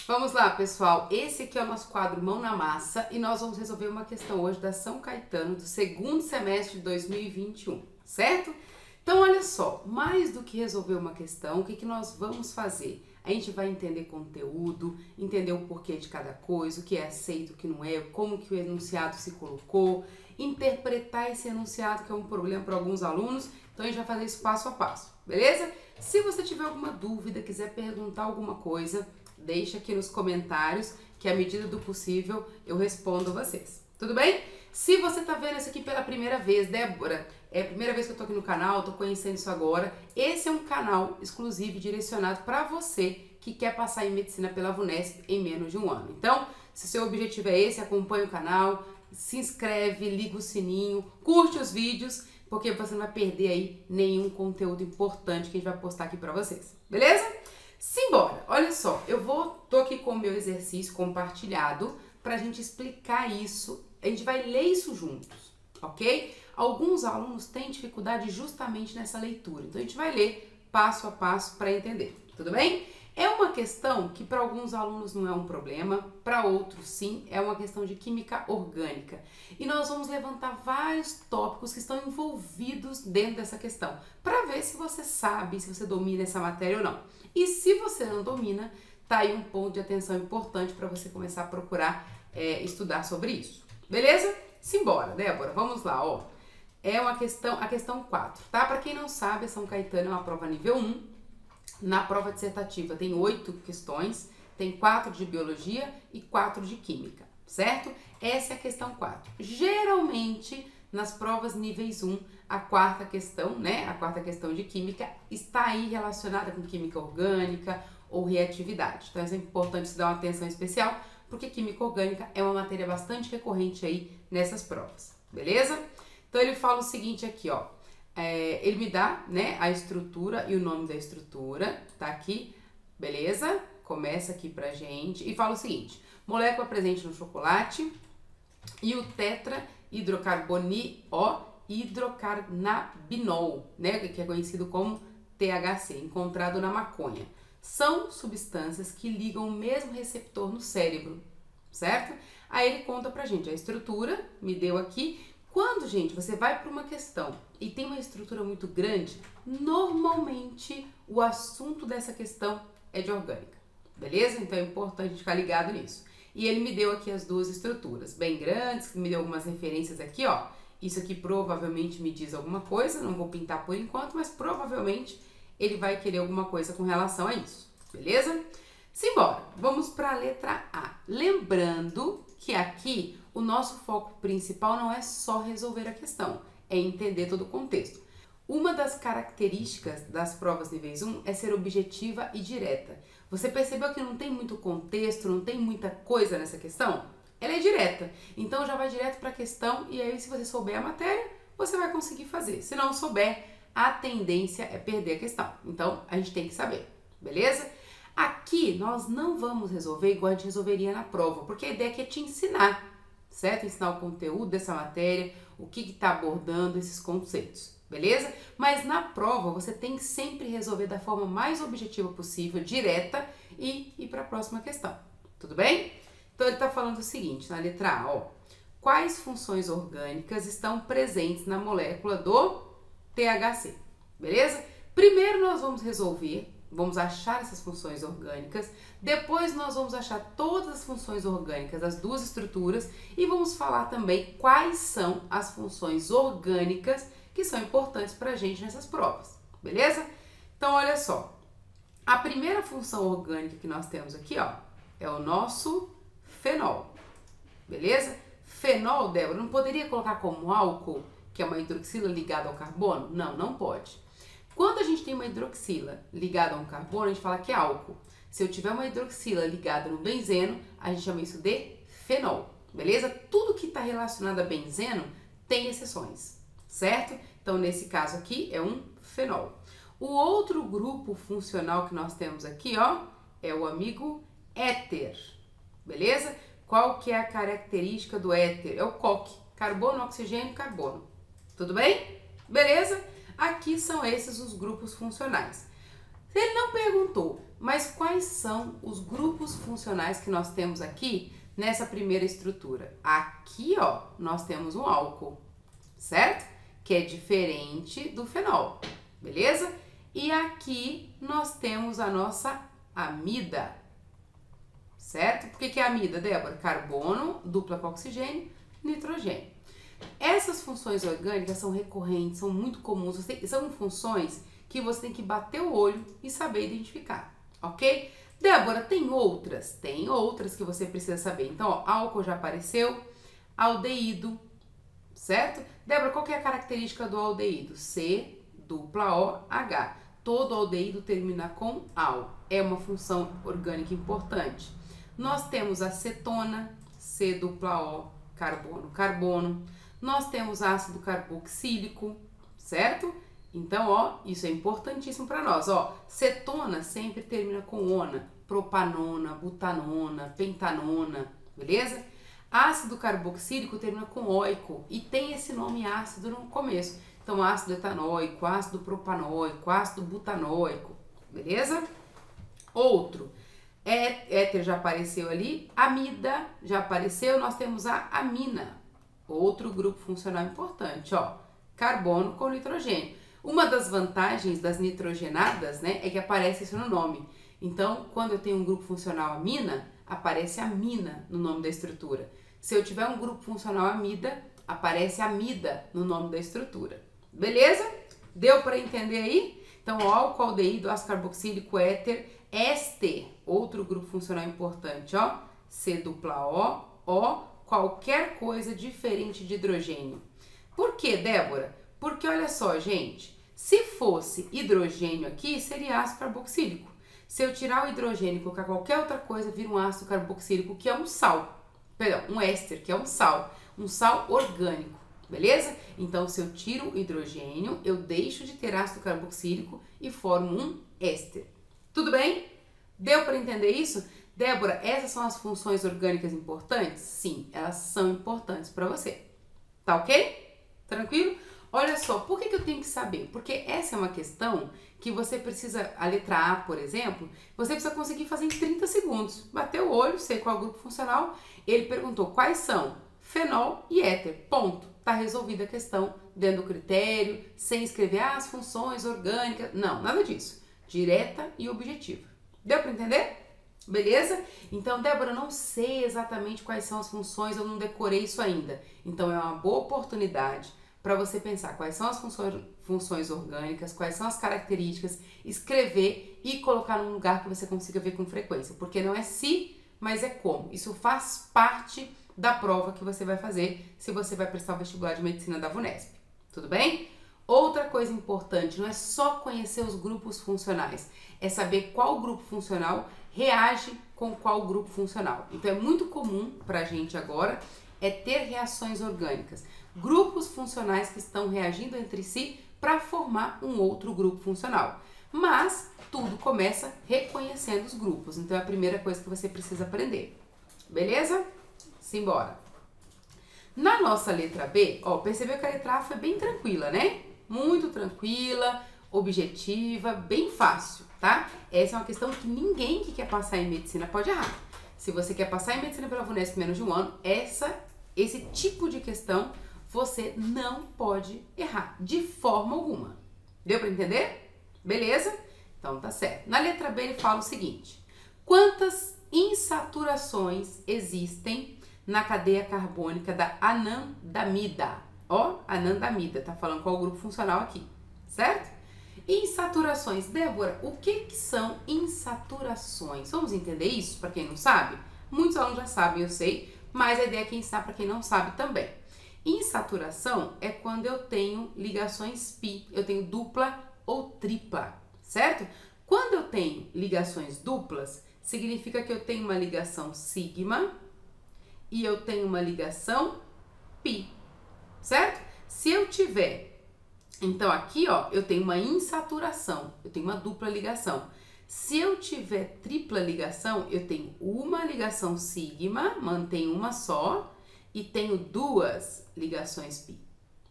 Vamos lá, pessoal. Esse aqui é o nosso quadro Mão na Massa e nós vamos resolver uma questão hoje da São Caetano do segundo semestre de 2021, certo? Então, olha só, mais do que resolver uma questão, o que nós vamos fazer? A gente vai entender conteúdo, entender o porquê de cada coisa, o que é aceito, o que não é, como que o enunciado se colocou, interpretar esse enunciado, que é um problema para alguns alunos. Então, a gente vai fazer isso passo a passo, beleza? Se você tiver alguma dúvida, quiser perguntar alguma coisa, deixa aqui nos comentários, que à medida do possível eu respondo vocês. Tudo bem? Se você tá vendo isso aqui pela primeira vez, Débora, é a primeira vez que eu tô aqui no canal, tô conhecendo isso agora, esse é um canal exclusivo e direcionado para você que quer passar em medicina pela VUNESP em menos de um ano. Então, se seu objetivo é esse, acompanhe o canal, se inscreve, liga o sininho, curte os vídeos, porque você não vai perder aí nenhum conteúdo importante que a gente vai postar aqui para vocês. Beleza? Simbora! Olha só, tô aqui com o meu exercício compartilhado pra gente explicar isso. A gente vai ler isso juntos, ok? Alguns alunos têm dificuldade justamente nessa leitura, então a gente vai ler passo a passo para entender, tudo bem? É uma questão que para alguns alunos não é um problema, para outros sim, é uma questão de química orgânica. E nós vamos levantar vários tópicos que estão envolvidos dentro dessa questão, para ver se você sabe, se você domina essa matéria ou não. E se você não domina, tá aí um ponto de atenção importante para você começar a procurar estudar sobre isso. Beleza? Simbora, Débora, vamos lá, ó. É a questão 4, tá? Para quem não sabe, a São Caetano é uma prova nível 1. Na prova dissertativa tem 8 questões, tem 4 de biologia e 4 de química, certo? Essa é a questão 4. Geralmente, nas provas níveis 1, a quarta questão, né? A quarta questão de química está aí relacionada com química orgânica ou reatividade. Então, é importante se dar uma atenção especial, porque química orgânica é uma matéria bastante recorrente aí nessas provas, beleza? Então, ele fala o seguinte aqui, ó. Ele me dá, né, a estrutura e o nome da estrutura, tá aqui, beleza? Começa aqui pra gente e fala o seguinte: molécula presente no chocolate e o hidrocarnabinol, né, que é conhecido como THC, encontrado na maconha. São substâncias que ligam o mesmo receptor no cérebro, certo? Aí ele conta pra gente a estrutura, me deu aqui. Quando, gente, você vai para uma questão e tem uma estrutura muito grande, normalmente o assunto dessa questão é de orgânica, beleza? Então é importante ficar ligado nisso. E ele me deu aqui as duas estruturas bem grandes, me deu algumas referências aqui, ó. Isso aqui provavelmente me diz alguma coisa, não vou pintar por enquanto, mas provavelmente ele vai querer alguma coisa com relação a isso, beleza? Simbora, vamos para a letra A. Lembrando que aqui o nosso foco principal não é só resolver a questão, é entender todo o contexto. Uma das características das provas níveis 1 é ser objetiva e direta. Você percebeu que não tem muito contexto, não tem muita coisa nessa questão? Ela é direta, então já vai direto para a questão e aí se você souber a matéria, você vai conseguir fazer. Se não souber, a tendência é perder a questão. Então, a gente tem que saber, beleza? Aqui, nós não vamos resolver igual a gente resolveria na prova, porque a ideia aqui é te ensinar, certo? Ensinar o conteúdo dessa matéria, o que está abordando esses conceitos, beleza? Mas na prova, você tem que sempre resolver da forma mais objetiva possível, direta, e ir para a próxima questão, tudo bem? Então, ele está falando o seguinte, na letra A, ó. Quais funções orgânicas estão presentes na molécula do THC, beleza? Primeiro nós vamos resolver, vamos achar essas funções orgânicas, depois nós vamos achar todas as funções orgânicas das duas estruturas e vamos falar também quais são as funções orgânicas que são importantes pra gente nessas provas, beleza? Então, olha só, a primeira função orgânica que nós temos aqui, ó, é o nosso fenol, beleza? Fenol, Débora, não poderia colocar como álcool, que é uma hidroxila ligada ao carbono? Não, não pode. Quando a gente tem uma hidroxila ligada a um carbono, a gente fala que é álcool. Se eu tiver uma hidroxila ligada no benzeno, a gente chama isso de fenol, beleza? Tudo que está relacionado a benzeno tem exceções, certo? Então, nesse caso aqui, é um fenol. O outro grupo funcional que nós temos aqui, ó, é o amigo éter, beleza? Qual que é a característica do éter? É o COC, carbono, oxigênio, carbono. Tudo bem? Beleza? Aqui são esses os grupos funcionais. Ele não perguntou, mas quais são os grupos funcionais que nós temos aqui nessa primeira estrutura? Aqui, ó, nós temos um álcool, certo? Que é diferente do fenol, beleza? E aqui nós temos a nossa amida, certo? Por que é amida, Débora? Carbono, dupla com oxigênio, nitrogênio. Essas funções orgânicas são recorrentes, são muito comuns, são funções que você tem que bater o olho e saber identificar, ok? Débora, tem outras? Tem outras que você precisa saber. Então, ó, álcool já apareceu, aldeído, certo? Débora, qual que é a característica do aldeído? C, dupla O, H. Todo aldeído termina com al. É uma função orgânica importante. Nós temos a cetona, C, dupla O, carbono, carbono. Nós temos ácido carboxílico, certo? Então, ó, isso é importantíssimo para nós, ó. Cetona sempre termina com ona, propanona, butanona, pentanona, beleza? Ácido carboxílico termina com oico e tem esse nome ácido no começo. Então, ácido etanóico, ácido propanóico, ácido butanóico, beleza? Outro, éter já apareceu ali, amida já apareceu, nós temos a amina, outro grupo funcional importante, ó, carbono com nitrogênio. Uma das vantagens das nitrogenadas, né, é que aparece isso no nome. Então, quando eu tenho um grupo funcional amina, aparece amina no nome da estrutura. Se eu tiver um grupo funcional amida, aparece amida no nome da estrutura. Beleza? Deu para entender aí? Então, álcool, aldeído, ácido carboxílico, éter, éster, outro grupo funcional importante, ó, C dupla O, qualquer coisa diferente de hidrogênio. Por quê, Débora? Porque olha só, gente, se fosse hidrogênio aqui, seria ácido carboxílico. Se eu tirar o hidrogênio e colocar qualquer outra coisa, vira um ácido carboxílico, que é um sal. Perdão, um éster, que é um sal orgânico, beleza? Então, se eu tiro o hidrogênio, eu deixo de ter ácido carboxílico e formo um éster. Tudo bem? Deu para entender isso? Débora, essas são as funções orgânicas importantes? Sim, elas são importantes para você. Tá ok? Tranquilo? Olha só, por que eu tenho que saber? Porque essa é uma questão que você precisa, a letra A, por exemplo, você precisa conseguir fazer em 30 segundos. Bateu o olho, sei qual é o grupo funcional, ele perguntou quais são fenol e éter, ponto. Tá resolvida a questão dentro do critério, sem escrever as funções orgânicas, não, nada disso. Direta e objetiva. Deu para entender? Beleza? Então, Débora, eu não sei exatamente quais são as funções, eu não decorei isso ainda. Então, é uma boa oportunidade para você pensar quais são as funções orgânicas, quais são as características, escrever e colocar num lugar que você consiga ver com frequência. Porque não é se, mas é como. Isso faz parte da prova que você vai fazer se você vai prestar o vestibular de medicina da VUNESP. Tudo bem? Outra coisa importante, não é só conhecer os grupos funcionais, é saber qual grupo funcional reage com qual grupo funcional. Então é muito comum pra gente agora ter reações orgânicas, grupos funcionais que estão reagindo entre si para formar um outro grupo funcional. Mas tudo começa reconhecendo os grupos, então é a primeira coisa que você precisa aprender. Beleza? Simbora! Na nossa letra B, ó, percebeu que a letra A foi bem tranquila, né? Muito tranquila, objetiva, bem fácil, tá? Essa é uma questão que ninguém que quer passar em medicina pode errar. Se você quer passar em medicina pela VUNESP menos de um ano, esse tipo de questão você não pode errar, de forma alguma. Deu para entender? Beleza? Então tá certo. Na letra B ele fala o seguinte: quantas insaturações existem na cadeia carbônica da anandamida? Ó, anandamida, tá falando qual o grupo funcional aqui, certo? Insaturações. Débora, o que são insaturações? Vamos entender isso para quem não sabe? Muitos alunos já sabem, eu sei, mas a ideia é que ensinar para quem não sabe também. Insaturação é quando eu tenho ligações pi, eu tenho dupla ou tripla, certo? Quando eu tenho ligações duplas, significa que eu tenho uma ligação sigma e eu tenho uma ligação pi, certo? Se eu tiver, então aqui ó, eu tenho uma insaturação, eu tenho uma dupla ligação. Se eu tiver tripla ligação, eu tenho uma ligação sigma, mantenho uma só, e tenho duas ligações pi.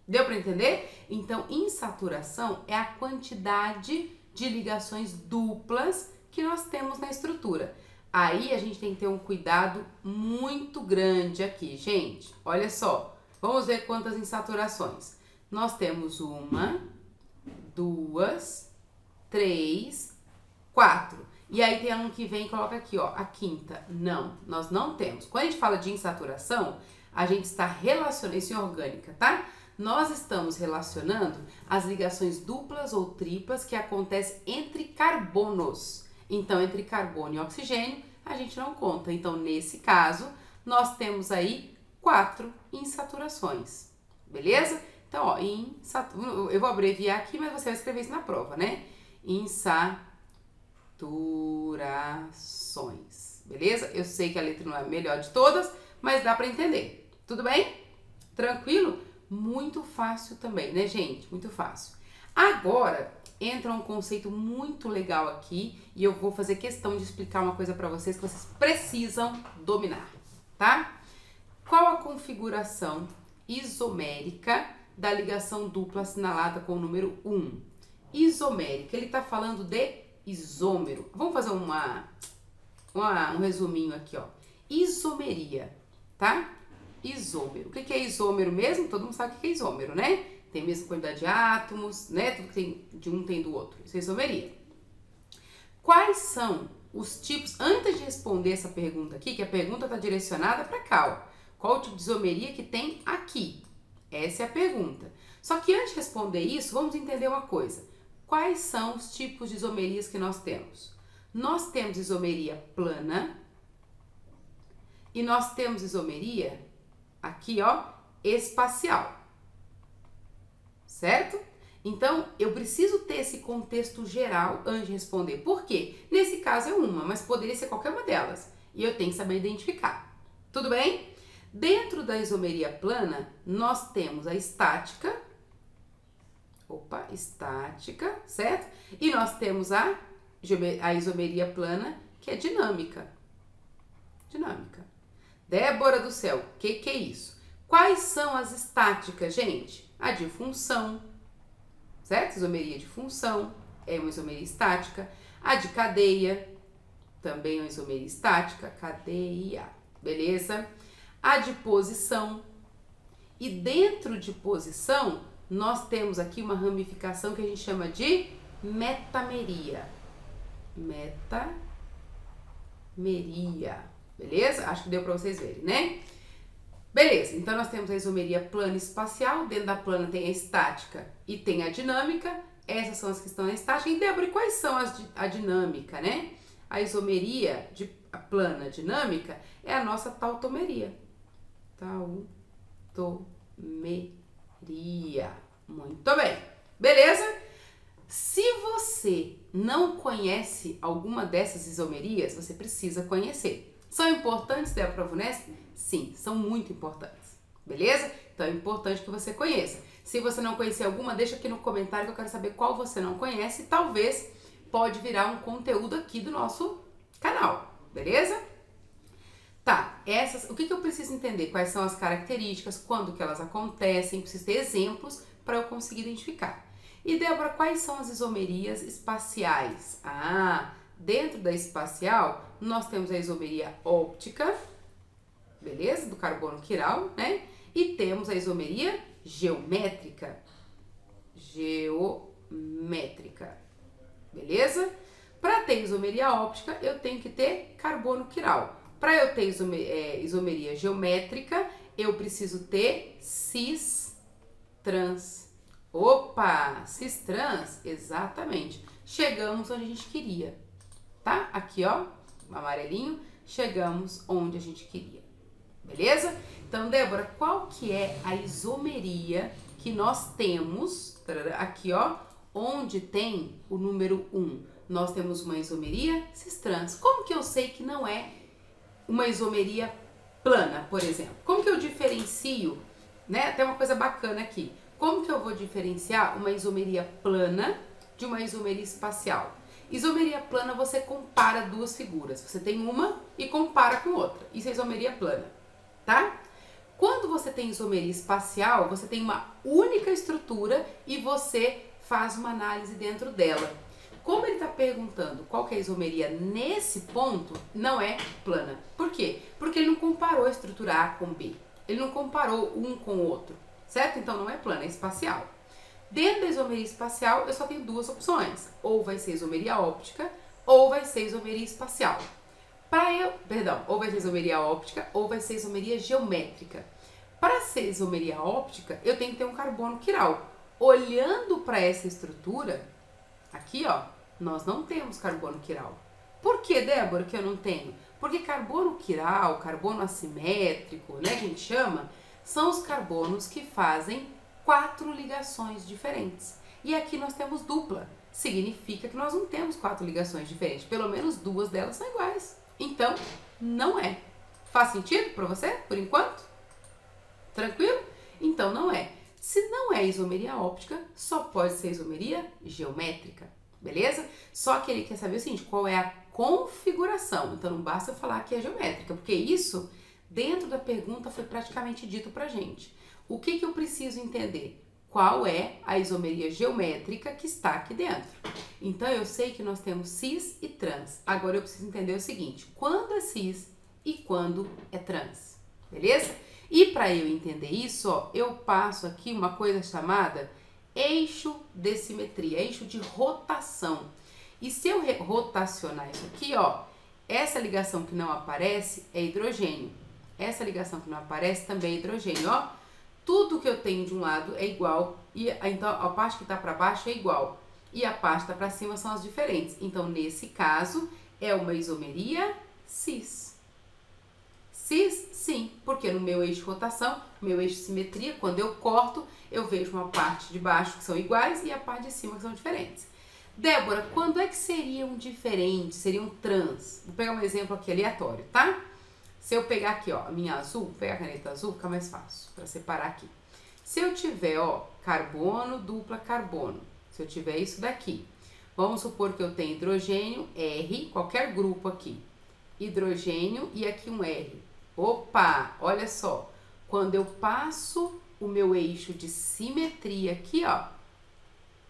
Deu para entender? Então, insaturação é a quantidade de ligações duplas que nós temos na estrutura. Aí a gente tem que ter um cuidado muito grande aqui, gente. Olha só, vamos ver quantas insaturações. Nós temos 1, 2, 3, 4. E aí tem aluno que vem e coloca aqui, ó, a quinta. Não, nós não temos. Quando a gente fala de insaturação, a gente está relacionando, isso em orgânica, tá? Nós estamos relacionando as ligações duplas ou triplas que acontecem entre carbonos. Então, entre carbono e oxigênio, a gente não conta. Então, nesse caso, nós temos aí 4 insaturações, beleza? Então, ó, eu vou abreviar aqui, mas você vai escrever isso na prova, né? Insaturações, beleza? Eu sei que a letra não é a melhor de todas, mas dá para entender. Tudo bem? Tranquilo? Muito fácil também, né, gente? Muito fácil. Agora, entra um conceito muito legal aqui e eu vou fazer questão de explicar uma coisa para vocês que vocês precisam dominar, tá? Qual a configuração isomérica da ligação dupla assinalada com o número 1? Isomérica, ele tá falando de isômero. Vamos fazer um resuminho aqui, ó. Isomeria, tá? Isômero. O que é isômero mesmo? Todo mundo sabe o que é isômero, né? Tem a mesma quantidade de átomos, né? Tudo que tem de um tem do outro. Isso é isomeria. Quais são os tipos... Antes de responder essa pergunta aqui, que a pergunta está direcionada para cá, ó. Qual o tipo de isomeria que tem aqui? Essa é a pergunta. Só que antes de responder isso, vamos entender uma coisa. Quais são os tipos de isomerias que nós temos? Nós temos isomeria plana e nós temos isomeria aqui, ó, espacial. Certo? Então, eu preciso ter esse contexto geral antes de responder. Por quê? Nesse caso é uma, mas poderia ser qualquer uma delas. E eu tenho que saber identificar. Tudo bem? Dentro da isomeria plana, nós temos a estática. Estática, certo? E nós temos a isomeria plana, que é dinâmica. Dinâmica. Débora do céu, o que é isso? Quais são as estáticas, gente? A de função, certo? Isomeria de função é uma isomeria estática. A de cadeia também é uma isomeria estática. Cadeia, beleza? A de posição. E dentro de posição, nós temos aqui uma ramificação que a gente chama de metameria. Metameria, beleza? Acho que deu para vocês verem, né? Beleza, então nós temos a isomeria plana espacial, dentro da plana tem a estática e tem a dinâmica, essas são as que estão na estática. E Débora, e quais são a dinâmica, né? A isomeria a plana dinâmica é a nossa tautomeria. Tautomeria. Muito bem, beleza? Se você não conhece alguma dessas isomerias, você precisa conhecer. São importantes para a prova Unesp? Sim, são muito importantes, beleza? Então é importante que você conheça. Se você não conhecer alguma, deixa aqui no comentário que eu quero saber qual você não conhece. Talvez pode virar um conteúdo aqui do nosso canal, beleza? Tá, o que eu preciso entender? Quais são as características, quando que elas acontecem, preciso ter exemplos para eu conseguir identificar. E Débora, quais são as isomerias espaciais? Dentro da espacial, nós temos a isomeria óptica, beleza? Do carbono quiral, né? E temos a isomeria geométrica. Beleza? Para ter isomeria óptica, eu tenho que ter carbono quiral. Para eu ter isomeria geométrica, eu preciso ter cis-trans. Cis-trans, exatamente. Chegamos onde a gente queria, tá? Aqui, ó, amarelinho, chegamos onde a gente queria, beleza? Então, Débora, qual que é a isomeria que nós temos, aqui, ó, onde tem o número 1? Nós temos uma isomeria cis-trans. Como que eu sei que não é uma isomeria plana, por exemplo? Como que eu diferencio, né? Até uma coisa bacana aqui. Como que eu vou diferenciar uma isomeria plana de uma isomeria espacial? Isomeria plana, você compara duas figuras. Você tem uma e compara com outra. Isso é isomeria plana, tá? Quando você tem isomeria espacial, você tem uma única estrutura e você faz uma análise dentro dela. Como ele está perguntando qual que é a isomeria nesse ponto, não é plana. Por quê? Porque ele não comparou a estrutura A com B. Ele não comparou um com o outro, certo? Então não é plana, é espacial. Dentro da isomeria espacial, eu só tenho duas opções. Ou vai ser isomeria óptica, ou vai ser isomeria espacial. Ou vai ser isomeria óptica, ou vai ser isomeria geométrica. Para ser isomeria óptica, eu tenho que ter um carbono quiral. Olhando para essa estrutura, aqui ó, nós não temos carbono quiral. Por que, Débora, que eu não tenho? Porque carbono quiral, carbono assimétrico, né, que a gente chama, são os carbonos que fazem 4 ligações diferentes. E aqui nós temos dupla. Significa que nós não temos 4 ligações diferentes. Pelo menos 2 delas são iguais. Então, não é. Faz sentido para você, por enquanto? Tranquilo? Então, não é. Se não é isomeria óptica, só pode ser isomeria geométrica. Beleza? Só que ele quer saber o seguinte, qual é a configuração. Então, não basta eu falar que é geométrica, porque isso, dentro da pergunta, foi praticamente dito pra gente. O que eu preciso entender? Qual é a isomeria geométrica que está aqui dentro? Então, eu sei que nós temos cis e trans. Agora, eu preciso entender o seguinte, quando é cis e quando é trans, beleza? E para eu entender isso, ó, eu passo aqui uma coisa chamada eixo de simetria, eixo de rotação. E se eu rotacionar isso aqui, ó, essa ligação que não aparece é hidrogênio. Essa ligação que não aparece também é hidrogênio, ó. Tudo que eu tenho de um lado é igual, e então a parte que está para baixo é igual, e a parte que está para cima são as diferentes. Então, nesse caso, é uma isomeria cis. Cis, sim, porque no meu eixo de rotação, meu eixo de simetria, quando eu corto, eu vejo uma parte de baixo que são iguais e a parte de cima que são diferentes. Débora, quando é que seriam diferentes, seriam trans? Vou pegar um exemplo aqui aleatório, tá? Se eu pegar aqui, ó, a minha azul, vou pegar a caneta azul, fica mais fácil para separar aqui. Se eu tiver, ó, carbono, dupla carbono, se eu tiver isso daqui, vamos supor que eu tenho hidrogênio, R, qualquer grupo aqui, hidrogênio e aqui um R. Opa, olha só, quando eu passo o meu eixo de simetria aqui, ó,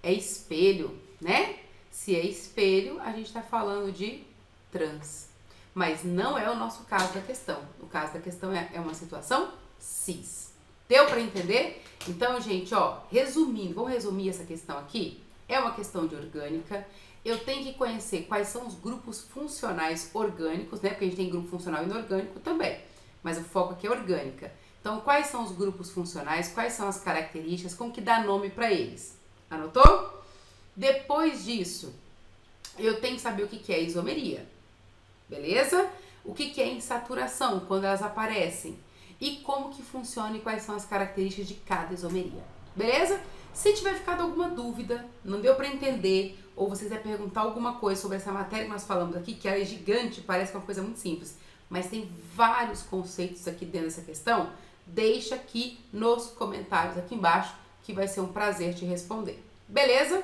é espelho, né? Se é espelho, a gente tá falando de trans. Mas não é o nosso caso da questão. O caso da questão é uma situação cis. Deu para entender? Então, gente, ó, resumindo, vamos resumir essa questão aqui? É uma questão de orgânica. Eu tenho que conhecer quais são os grupos funcionais orgânicos, né? Porque a gente tem grupo funcional inorgânico também. Mas o foco aqui é orgânica. Então, quais são os grupos funcionais? Quais são as características? Como que dá nome para eles? Anotou? Depois disso, eu tenho que saber o que é isomeria. Beleza? O que é insaturação, quando elas aparecem? E como que funciona e quais são as características de cada isomeria. Beleza? Se tiver ficado alguma dúvida, não deu para entender, ou você quiser perguntar alguma coisa sobre essa matéria que nós falamos aqui, que ela é gigante, parece que é uma coisa muito simples, mas tem vários conceitos aqui dentro dessa questão, deixa aqui nos comentários aqui embaixo, que vai ser um prazer te responder. Beleza?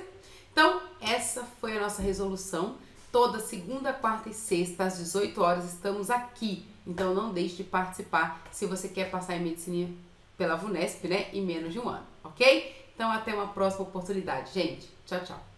Então, essa foi a nossa resolução. Toda segunda, quarta e sexta, às 18 horas, estamos aqui. Então, não deixe de participar se você quer passar em medicina pela VUNESP, né? Em menos de um ano, ok? Então, até uma próxima oportunidade, gente. Tchau, tchau.